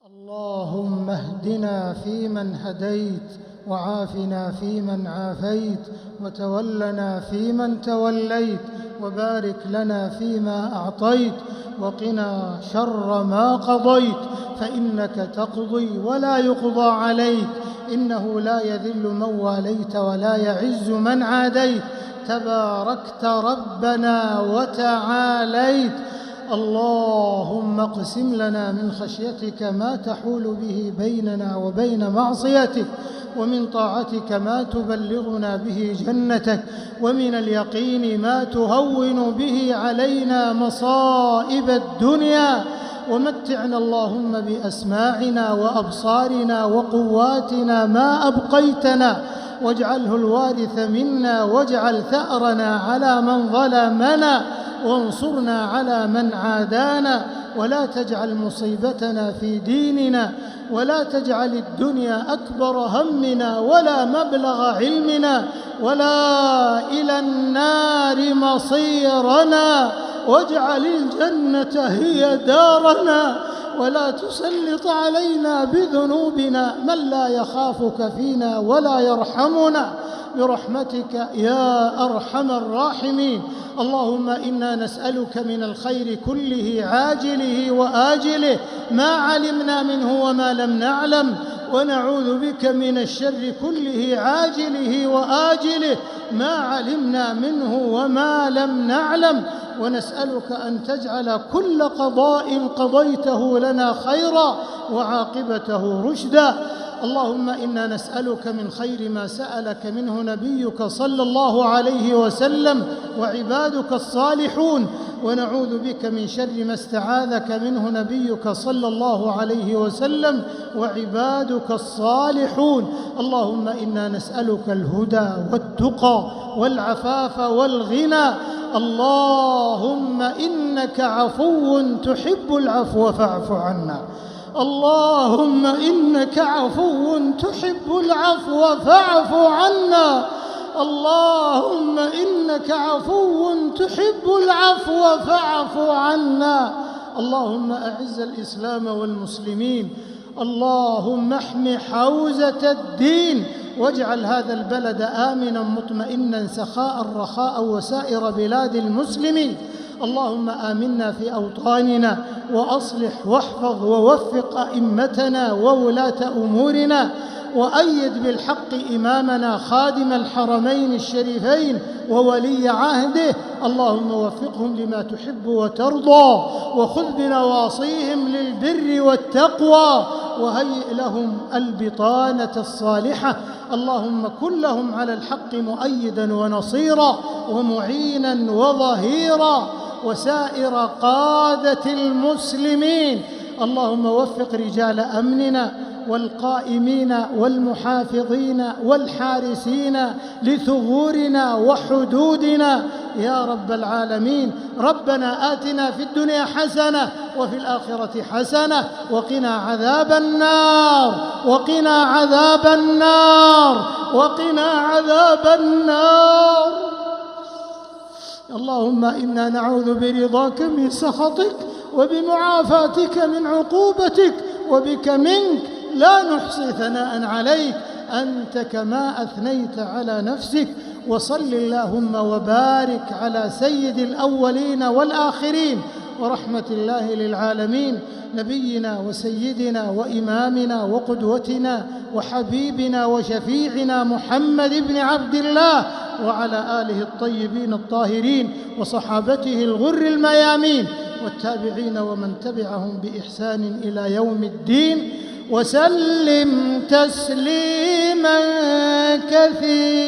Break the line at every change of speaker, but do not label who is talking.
اللهم اهدنا فيمن هديت، وعافنا فيمن عافيت، وتولنا فيمن توليت، وبارك لنا فيما أعطيت، وقنا شر ما قضيت، فإنك تقضي ولا يقضى عليك، إنه لا يذل من واليت ولا يعز من عاديت، تباركت ربنا وتعاليت. اللهم اقسم لنا من خشيتك ما تحول به بيننا وبين معصيتك، ومن طاعتك ما تبلغنا به جنتك، ومن اليقين ما تهون به علينا مصائب الدنيا، ومتعنا اللهم بأسماعنا وأبصارنا وقواتنا ما أبقيتنا، واجعله الوارث منا، واجعل ثأرنا على من ظلمنا، وانصرنا على من عادانا، ولا تجعل مصيبتنا في ديننا، ولا تجعل الدنيا أكبر همنا ولا مبلغ علمنا ولا إلى النار مصيرنا، واجعل الجنة هي دارنا، ولا تسلط علينا بذنوبنا من لا يخافك فينا ولا يرحمنا، برحمتك يا أرحم الراحمين. اللهم إنا نسألك من الخير كله عاجله وآجله ما علمنا منه وما لم نعلم، ونعوذ بك من الشر كله عاجله وآجله ما علمنا منه وما لم نعلم، ونسألك أن تجعل كل قضاء قضيته لنا خيرا وعاقبته رشدا. اللهم إنا نسألك من خير ما سألك منه نبيك صلى الله عليه وسلم وعبادك الصالحون، ونعوذ بك من شر ما استعاذك منه نبيك صلى الله عليه وسلم وعبادك الصالحون. اللهم إنا نسألك الهدى والتقى والعفاف والغنى. اللهم إنك عفو تحب العفو فاعف عنا. اللهم إنك عفو تحب العفو فاعف عنا. اللهم إنك عفو تحب العفو فاعف عنا. اللهم أعز الإسلام والمسلمين. اللهم احم حوزة الدين، واجعل هذا البلد آمنا مطمئنا سخاء رخاء وسائر بلاد المسلمين. اللهم آمنا في أوطاننا، وأصلح واحفظ ووفق أئمتنا وولاة أمورنا، وأيد بالحق إمامنا خادم الحرمين الشريفين وولي عهده. اللهم وفقهم لما تحب وترضى، وخذ بنواصيهم للبر والتقوى، وهيئ لهم البطانة الصالحة. اللهم كن لهم على الحق مؤيدا ونصيرا ومعينا وظهيرا، وسائر قادة المسلمين. اللهم وفق رجال أمننا والقائمين والمحافظين والحارسين لثغورنا وحدودنا يا رب العالمين. ربنا آتنا في الدنيا حسنة وفي الآخرة حسنة وقنا عذاب النار، وقنا عذاب النار، وقنا عذاب النار. اللهم إنا نعوذ برضاك من سخطك، وبمعافاتك من عقوبتك، وبك منك لا نحصي ثناء عليك، أنت كما أثنيت على نفسك. وصل اللهم وبارك على سيد الأولين والآخرين ورحمة الله للعالمين، نبينا وسيدنا وإمامنا وقدوتنا وحبيبنا وشفيعنا محمد بن عبد الله، وعلى آله الطيبين الطاهرين وصحابته الغر الميامين، والتابعين ومن تبعهم بإحسان إلى يوم الدين، وسلم تسليما كثيرا.